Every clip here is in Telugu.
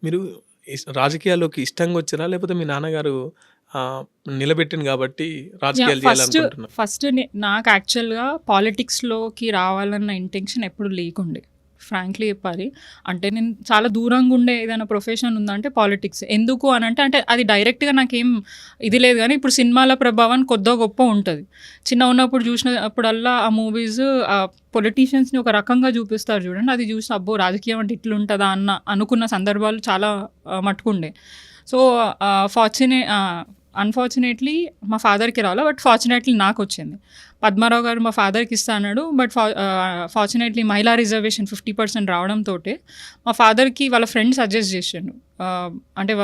మీరు రాజకీయాల్లోకి ఇష్టంగా వచ్చారా? లేకపోతే మీ నాన్నగారు ఆహ్, నిలబెట్టిండు గాబట్టి రాజకీయాలు ఫస్ట్ జేయాలనుకుంటున్నా ఫస్ట్ నాకు యాక్చువల్‌గా పాలిటిక్స్‌లోకి రావాలన్న ఇంటెన్షన్ ఎప్పుడు లేకుండే. ఫ్రాంక్లీ చెప్పాలి. అంటే నేను చాలా దూరంగా ఉండే ఏదైనా ప్రొఫెషన్ ఉందంటే పాలిటిక్స్. ఎందుకు అనంటే, అంటే అది డైరెక్ట్‌గా నాకేం ఇది లేదు గానీ, ఇప్పుడు సినిమాల ప్రభావం కొద్దో గొప్పో ఉంటది. చిన్నగున్నప్పుడు చూసినప్పుడల్లా ఆ మూవీస్ పొలిటీషియన్స్‌ని ఒక రకంగా చూపిస్తారు చూడండి. అది చూసి అబ్బో! రాజకీయం అంటే ఇట్లుంటదా అనుకున్న సందర్భాలు చాలా మట్టుకుండే. సో, అన్‌ఫార్చునేట్‌లీ మా ఫాదర్‌కి రాలా. But fortunately నాకొచ్చింది. పద్మారావు గారు మా ఫాదర్‌కి ఇస్తా అన్నాడు. బట్ ఫార్చునేట్‌లీ మహిళా రిజర్వేషన్ 50% రావడంతోటి మా ఫాదర్‌కి వాళ్ళ ఫ్రెండ్ సజెస్ట్ చేసిండు. అంటే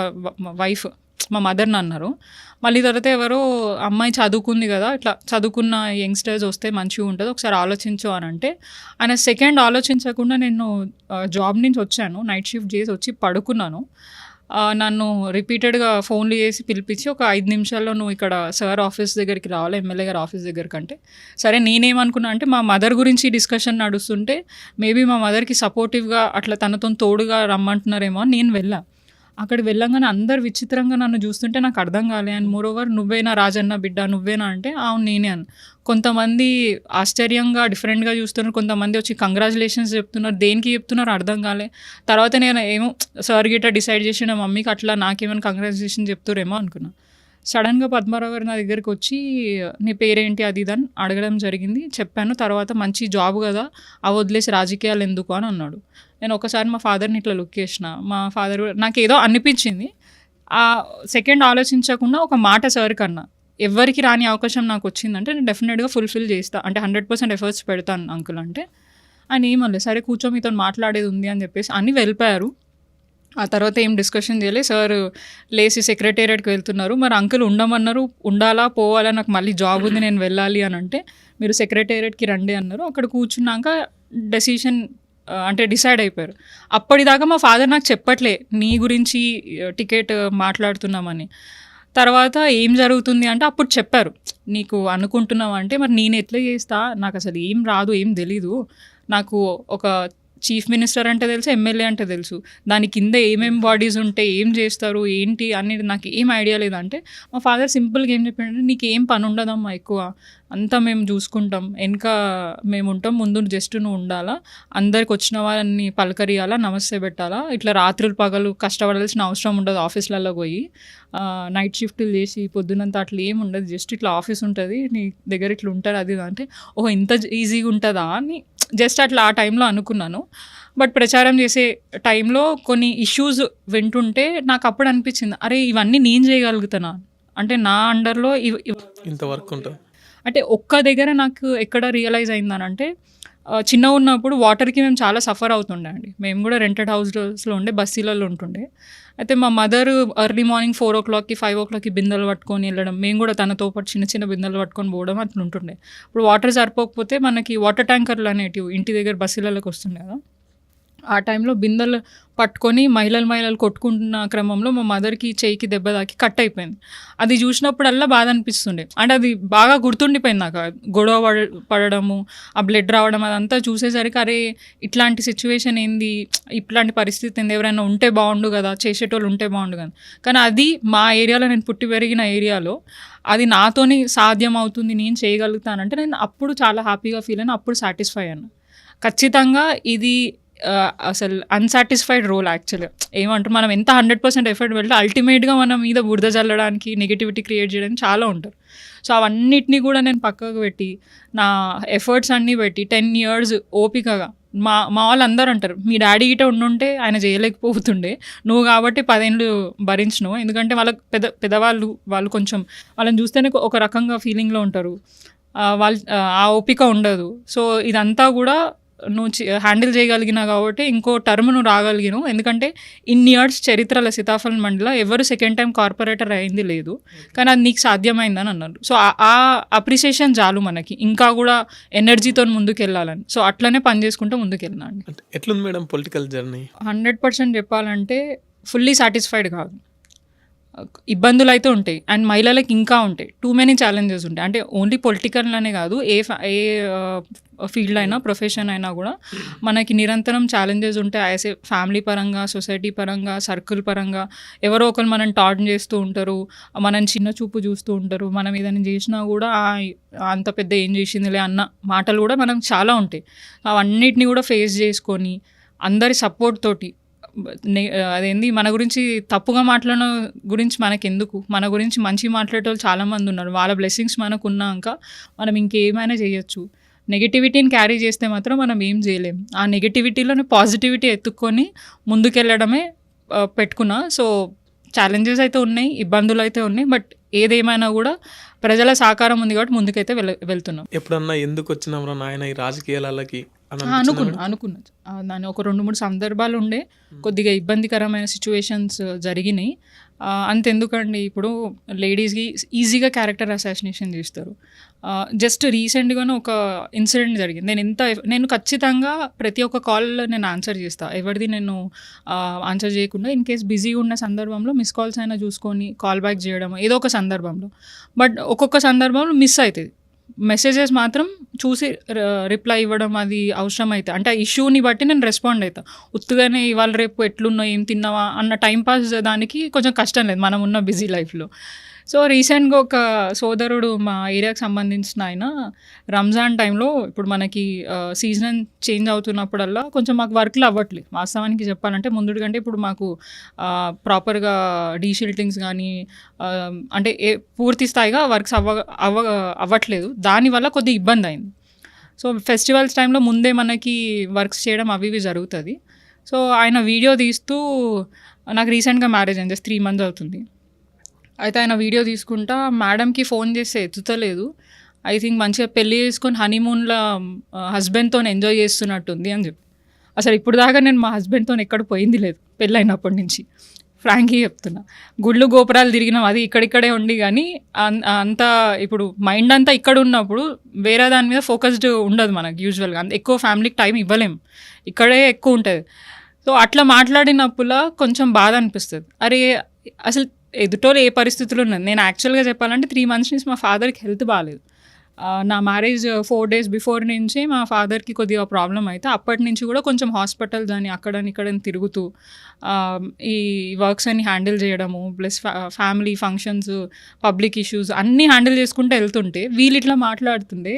వైఫ్ మా మదర్‌ని అన్నారు. మళ్ళీ తర్వాత ఎవరో అమ్మాయి చదువుకుంది కదా! ఇట్లా చదువుకున్న యంగ్‌స్టర్స్ వస్తే మంచిగుంటది. ఒకసారి ఆలోచించు అనంటే, ఆయన సెకండ్ ఆలోచించకుండా నేను జాబ్ నుంచి వచ్చాను. నైట్ షిఫ్ట్ చేసి వచ్చి పడుకున్నాను. నన్ను రిపీటెడ్‌గా ఫోన్‌లు చేసి పిలిపించి, ఒక 5 నిమిషాల్లో నువ్వు ఇక్కడ సార్ ఆఫీస్ దగ్గరికి రావాలి, ఎమ్మెల్యే గారి ఆఫీస్ దగ్గరకంటే, సరే నేనేమనుకున్నా అంటే, మా మదర్ గురించి డిస్కషన్ నడుస్తుంటే, మేబీ మా మదర్‌కి సపోర్టివ్‌గా అట్లా తనతోని తోడుగా రమ్మంటున్నారేమో అని నేను వెళ్ళా. అక్కడికి వెళ్ళంగానే అందరూ విచిత్రంగా నన్ను చూస్తుంటే నాకు అర్థం కాలే. అండ్ మోరోవర్ "నువ్వేనా రాజన్న బిడ్డ నువ్వేనా" అంటే అవును నేనే అని. కొంతమంది ఆశ్చర్యంగా డిఫరెంట్‌గా చూస్తున్నారు. కొంతమంది వచ్చి కంగ్రాచ్యులేషన్స్ చెప్తున్నారు. దేనికి చెప్తున్నారో అర్థం కాలే. తర్వాత నేను ఏమో సార్ గిట్ట డిసైడ్ చేసిండు మమ్మీకి అట్లా నాకేమైనా కంగ్రాచ్యులేషన్ చెప్తుర్రేమో అనుకున్నా. సడన్‌గా పద్మారావు గారు నా దగ్గరికొచ్చి "నీ పేరేంటి?" అది ఇది అని అడగడం జరిగింది. చెప్పాను. తర్వాత "మంచి జాబ్ కదా! అవి వదిలేసి రాజకీయాలు ఎందుకు" అని అన్నాడు. నేను ఒకసారి మా ఫాదర్‌ని ఇట్లా లుక్ చేసిన. మా ఫాదర్ కూడా నాకేదో అనిపించింది. సెకండ్ ఆలోచించకుండా ఒక మాట సార్‌కి అన్నా. ఎవ్వరికి రాని అవకాశం నాకొచ్చిందంటే నేను డెఫినిట్‌గా ఫుల్‌ఫిల్ చేస్తా. అంటే 100% ఎఫర్ట్స్ పెడతాను అంకుల్ అంటే. ఆయన ఏమనలేదు. సరే కూర్చో మీతోని మాట్లాడేది ఉంది అని చెప్పేసి అని వెళ్ళిపోయారు. ఆ తర్వాత ఏం డిస్కషన్ చేయలే. సార్ లేసి సెక్రటేరియట్‌కి వెళ్తున్నారు. మరి అంకుల్ ఉండమన్నారు. ఉండాలా? పోవాలా? నాకు మళ్ళీ జాబ్ ఉంది నేను వెళ్ళాలి అనంటే, మీరు సెక్రటేరియట్‌కి రండి అన్నారు. అక్కడ కూర్చున్నాక డెసిషన్ అంటే డిసైడ్ అయిపోయారు. అప్పటిదాకా మా ఫాదర్ నాకు చెప్పట్లే నీ గురించి టికెట్ మాట్లాడుతున్నామని. తర్వాత ఏం జరుగుతుంది అంటే అప్పుడు చెప్పారు. నీకు అనుకుంటున్నావా అంటే, మరి నేను ఎట్లా చేస్తా? నాకసలు ఏం రాదు, ఏం తెలీదు. నాకు ఒక చీఫ్ మినిస్టర్ అంటే తెలుసు, ఎమ్మెల్యే అంటే తెలుసు. దాని కింద ఏమేం బాడీస్ ఉంటాయి, ఏం చేస్తారు, ఏంటి అనేది నాకు ఏం ఐడియా లేదంటే, మా ఫాదర్ సింపుల్‌గా ఏం చెప్పాడంటే, "నీకేం పని ఉండదమ్మా ఎక్కువ. అంతా మేము చూసుకుంటాం. ఎనక మేముంటాం. ముందు జస్ట్ నువ్వు ఉండాలా. అందరికి వచ్చిన వాళ్ళని పలకరియాలా, నమస్తే పెట్టాలా. ఇట్లా రాత్రులు పగలు కష్టపడాల్సిన అవసరం ఉండదు ఆఫీస్‌లలో పోయి. నైట్ షిఫ్టులు చేసి పొద్దునంతా అట్లా ఏమి ఉండదు. జస్ట్ ఇట్లా ఆఫీస్ ఉంటది. నీ దగ్గర ఇట్లా ఉంటారు అది ఇది" అంటే, ఓహో! ఇంత ఈజీగా ఉంటదా అని జస్ట్ అట్లా ఆ టైంలో అనుకున్నాను. బట్ ప్రచారం చేసే టైంలో కొన్ని ఇష్యూస్ వింటుంటే నాకప్పుడు అనిపించింది, అరే! ఇవన్నీ నేను చేయగలుగుతానా? అంటే నా అండర్‌లో ఇంత వర్క్ ఉంటది. అంటే ఒక్క దగ్గర నాకు ఎక్కడ రియలైజ్ అయిందనంటే, చిన్నగున్నప్పుడు వాటర్‌కి మేము చాలా సఫర్ అవుతుండే అండి. మేము కూడా రెంటెడ్ హౌస్‌లో ఉండే బస్తీలలో ఉంటుండే. అయితే మా మదర్ ఎర్లీ మార్నింగ్ 4:00కి 5:00కి బిందెలు పట్టుకొని వెళ్ళడం. మేము కూడా తనతో పాటు చిన్న చిన్న బిందెలు పట్టుకొని పోవడం అట్లా ఉంటుండే. ఇప్పుడు వాటర్ సరిపోకపోతే మనకి వాటర్ ట్యాంకర్లు అనేటివి ఇంటి దగ్గర బస్తీలలోకి వస్తుండే కదా! ఆ టైంలో బిందెలు పట్టుకొని మహిళలు కొట్టుకుంటున్న క్రమంలో మా మదర్‌కి చెయ్యికి దెబ్బ తాకి కట్ అయిపోయింది. అది చూసినప్పుడల్లా బాధ అనిపిస్తుండే. అంటే అది బాగా గుర్తుండిపోయింది నాకు. గొడవ పడడము, ఆ బ్లడ్ రావడం అదంతా చూసేసరికి అరే! ఇట్లాంటి సిట్యుయేషన్ ఏంది? ఇట్లాంటి పరిస్థితి ఏంది? ఎవరైనా ఉంటే బావుండు గదా! చేసేటోళ్ళు ఉంటే బావుండు గదా! కానీ అది మా ఏరియాలో నేను పుట్టి పెరిగిన ఏరియాలో అది నాతోని సాధ్యం అవుతుంది. నేను చేయగలుగుతానంటే నేను అప్పుడు చాలా హ్యాపీగా ఫీల్ అయినా. అప్పుడు సాటిస్ఫై అయ్యాను. ఖచ్చితంగా ఇది అసలు అన్‌సాటిస్ఫైడ్ రోల్ యాక్చువల్‌గా. ఏమంటారు మనం ఎంత 100% ఎఫర్ట్ పెడితే అల్టిమేట్‌గా మన మీద బురద జల్లడానికి, నెగటివిటీ క్రియేట్ చేయడానికి చాలా ఉంటారు. సో, అవన్నిటిని కూడా నేను పక్కకు పెట్టి, నా ఎఫర్ట్స్ అన్నీ పెట్టి 10 ఇయర్స్ ఓపికగా మా మా వాళ్ళందరూ అంటారు, "మీ డ్యాడీ గిట్ట ఉండుంటే ఆయన చేయలేకపోతుండే. నువ్వు కాబట్టి 10 ఏళ్ళు భరించినావు." ఎందుకంటే వాళ్ళకి పెద్దవాళ్ళు వాళ్ళు కొంచెం వాళ్ళని చూస్తేనే ఒక రకంగా ఫీలింగ్‌లో ఉంటారు. ఆ ఓపిక ఉండదు. సో, ఇదంతా కూడా నువ్వు హ్యాండిల్ చేయగలిగినావు కాబట్టి ఇంకో టర్మ్ నువ్వు రాగలిగినావు. ఎందుకంటే ఇన్ని ఇయర్స్ చరిత్రలో సీతాఫలం మండిలో ఎవరు సెకండ్ టైమ్ కార్పొరేటర్ అయింది లేదు. కానీ అది నీకు సాధ్యమైందని అన్నారు. సో, ఆ అప్రిసియేషన్ చాలు మనకి. ఇంకా కూడా ఎనర్జీతోని ముందుకెళ్ళాలని. సో, అట్లనే పని చేసుకుంటూ ముందుకెళ్ళినా అండి. అంటే ఎట్లుంది మేడం పొలిటికల్ జర్నీ? 100% చెప్పాలంటే ఫుల్లీ సాటిస్ఫైడ్ కాదు. ఇబ్బందులైతే ఉంటాయి. అండ్ మహిళలకి ఇంకా ఉంటాయి. టూ మెనీ ఛాలెంజెస్ ఉంటాయి. అంటే ఓన్లీ పొలిటికల్ అనే కాదు, ఏ ఫీల్డ్ అయినా, ప్రొఫెషన్ అయినా కూడా మనకి నిరంతరం ఛాలెంజెస్ ఉంటాయి. యాస్ ఏ ఫ్యామిలీ పరంగా, సొసైటీ పరంగా, సర్కిల్ పరంగా ఎవరో ఒకరు మనం టార్న్ చేస్తూ ఉంటారు, మనం చిన్న చూపు చూస్తూ ఉంటారు. మనం ఏదైనా చేసినా కూడా అంత పెద్ద ఏం చేసిందిలే అన్న మాటలు కూడా మనకు చాలా ఉంటాయి. అవన్నిటిని కూడా ఫేస్ చేసుకొని అందరి సపోర్ట్ తోటి అదేంది మన గురించి తప్పుగా మాట్లాడిన గురించి మనకెందుకు, మన గురించి మంచి మాట్లాడేటోళ్ళు చాలామంది ఉన్నారు. వాళ్ళ బ్లెస్సింగ్స్ మనకు ఉన్నాక మనం ఇంకేమైనా చేయొచ్చు. నెగటివిటీని క్యారీ చేస్తే మాత్రం మనం ఏం చేయలేం. ఆ నెగటివిటీలోనే పాజిటివిటీ ఎత్తుక్కొని ముందుకెళ్ళడమే పెట్టుకున్నా. సో ఛాలెంజెస్ అయితే ఉన్నాయి, ఇబ్బందులు అయితే ఉన్నాయి. బట్ ఏదేమైనా కూడా ప్రజల సహకారం ఉంది కాబట్టి ముందుకైతే వెళ్తున్నాం. ఎప్పుడన్నా ఎందుకు వచ్చినాం నాయన ఈ రాజకీయాలకి అనుకున్నా. దాని ఒక 2-3 సందర్భాలు ఉండే, కొద్దిగా ఇబ్బందికరమైన సిచ్యువేషన్స్ జరిగినాయి. అంతెందుకండి, ఇప్పుడు లేడీస్కి ఈజీగా క్యారెక్టర్ అసాసినేషన్ చేస్తారు. జస్ట్ రీసెంట్గానే ఒక ఇన్సిడెంట్ జరిగింది. నేను ఖచ్చితంగా ప్రతి ఒక్క కాల్ నేను ఆన్సర్ చేస్తాను. ఎవరిది నేను ఆన్సర్ చేయకుండా ఇన్ కేస్ బిజీగా ఉన్న సందర్భంలో మిస్ కాల్స్ అయినా చూసుకొని కాల్ బ్యాక్ చేయడం ఏదో ఒక సందర్భంలో. బట్ ఒక్కొక్క సందర్భంలో మిస్ అవుతుంది. మెసేజెస్ మాత్రం చూసి రిప్లై ఇవ్వడం అది అవసరం అయితే, అంటే ఆ ఇష్యూని బట్టి నేను రెస్పాండ్ అవుతాను. ఉత్తుగానే ఇవాళ రేపు ఎట్లున్నావు, ఏం తిన్నావా అన్న టైంపాస్ దానికి కొంచెం కష్టం లేదు మనం ఉన్న బిజీ లైఫ్లో. సో రీసెంట్గా ఒక సోదరుడు మా ఏరియాకి సంబంధించిన ఆయన రంజాన్ టైంలో, ఇప్పుడు మనకి సీజన్ చేంజ్ అవుతున్నప్పుడల్లా కొంచెం మాకు వర్క్లు అవ్వట్లేదు. వాస్తవానికి చెప్పాలంటే ముందు కంటే ఇప్పుడు మాకు ప్రాపర్గా డీషిల్టింగ్స్ కానీ అంటే పూర్తి స్థాయిగా వర్క్స్ అవ్వట్లేదు. దానివల్ల కొద్దిగా ఇబ్బంది అయింది. సో ఫెస్టివల్స్ టైంలో ముందే మనకి వర్క్స్ చేయడం అవి ఇవి జరుగుతుంది. సో ఆయన వీడియో తీస్తూ, నాకు రీసెంట్గా మ్యారేజ్ అయింది, జస్ట్ 3 months అవుతుంది. అయితే ఆయన వీడియో తీసుకుంటా మేడంకి ఫోన్ చేస్తే ఎత్తుతలేదు. ఐ థింక్ మంచిగా పెళ్ళి చేసుకొని హనీమూన్లో హస్బెండ్తో ఎంజాయ్ చేస్తున్నట్టుంది అని చెప్పి. అసలు ఇప్పుడు దాకా నేను మా హస్బెండ్తో ఎక్కడ పోయింది లేదు పెళ్ళైనప్పటి నుంచి, ఫ్రాంక్గా చెప్తున్నా. గుళ్ళు గోపురాలు తిరిగినాం, అది ఇక్కడిక్కడే ఉండి, కానీ అంతా ఇప్పుడు మైండ్ అంతా ఇక్కడ ఉన్నప్పుడు వేరే దాని మీద ఫోకస్డ్ ఉండదు మనకు యూజువల్గా. ఎక్కువ ఫ్యామిలీకి టైం ఇవ్వలేం, ఇక్కడే ఎక్కువ ఉంటుంది. సో అట్లా మాట్లాడినప్పులా కొంచెం బాధ అనిపిస్తుంది. అరే అసలు ఎదుటోళ్ళు ఏ పరిస్థితులు ఉన్నది. నేను యాక్చువల్గా చెప్పాలంటే 3 months నుంచి మా ఫాదర్కి హెల్త్ బాగాలేదు. నా మ్యారేజ్ 4 days బిఫోర్ నుంచి మా ఫాదర్కి కొద్దిగా ప్రాబ్లం అయితే అప్పటి నుంచి కూడా కొంచెం హాస్పిటల్స్ అని అక్కడని తిరుగుతూ ఈ వర్క్స్ అన్ని హ్యాండిల్ చేయడము, plus family functions, public issues అన్నీ హ్యాండిల్ చేసుకుంటూ వెళ్తుంటే వీళ్ళు ఇట్లా మాట్లాడుతుంటే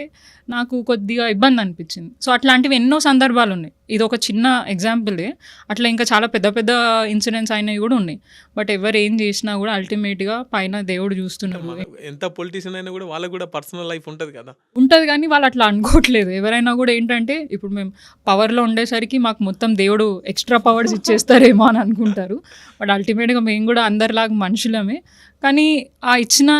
నాకు కొద్దిగా ఇబ్బంది అనిపించింది. సో అట్లాంటివి ఎన్నో సందర్భాలు ఉన్నాయి. ఇది ఒక చిన్న ఎగ్జాంపులే, అట్లా ఇంకా చాలా పెద్ద పెద్ద ఇన్సిడెంట్స్ అయినవి కూడా ఉన్నాయి. బట్ ఎవరు ఏం చేసినా కూడా అల్టిమేట్గా పైన దేవుడు చూస్తున్నారు. ఎంత పొలిటీషియన్ అయినా కూడా వాళ్ళకు కూడా పర్సనల్ లైఫ్ ఉంటుంది కదా, ఉంటుంది. కానీ వాళ్ళు అట్లా అనుకోవట్లేదు. ఎవరైనా కూడా ఏంటంటే ఇప్పుడు మేము పవర్లో ఉండేసరికి మాకు మొత్తం దేవుడు ఎక్స్ట్రా పవర్స్ ఇచ్చేస్తారేమో అని అనుకుంటారు. బట్ అల్టిమేట్గా మేము కూడా అందరిలాగా మనుషులమే. కానీ ఆ ఇచ్చిన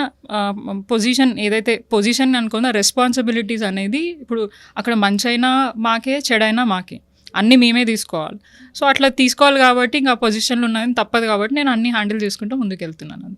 పొజిషన్ ఏదైతే పొజిషన్ అనుకుందో రెస్పాన్సిబిలిటీస్ అనేది ఇప్పుడు అక్కడ మంచి అయినా మాకే, చెడైనా మాకే, అన్నీ మేమే తీసుకోవాలి. సో అట్లా తీసుకోవాలి కాబట్టి ఇంకా పొజిషన్లో ఉన్నది తప్పదు కాబట్టి నేను అన్నీ హ్యాండిల్ చేసుకుంటూ ముందుకు వెళ్తున్నాను అంతే.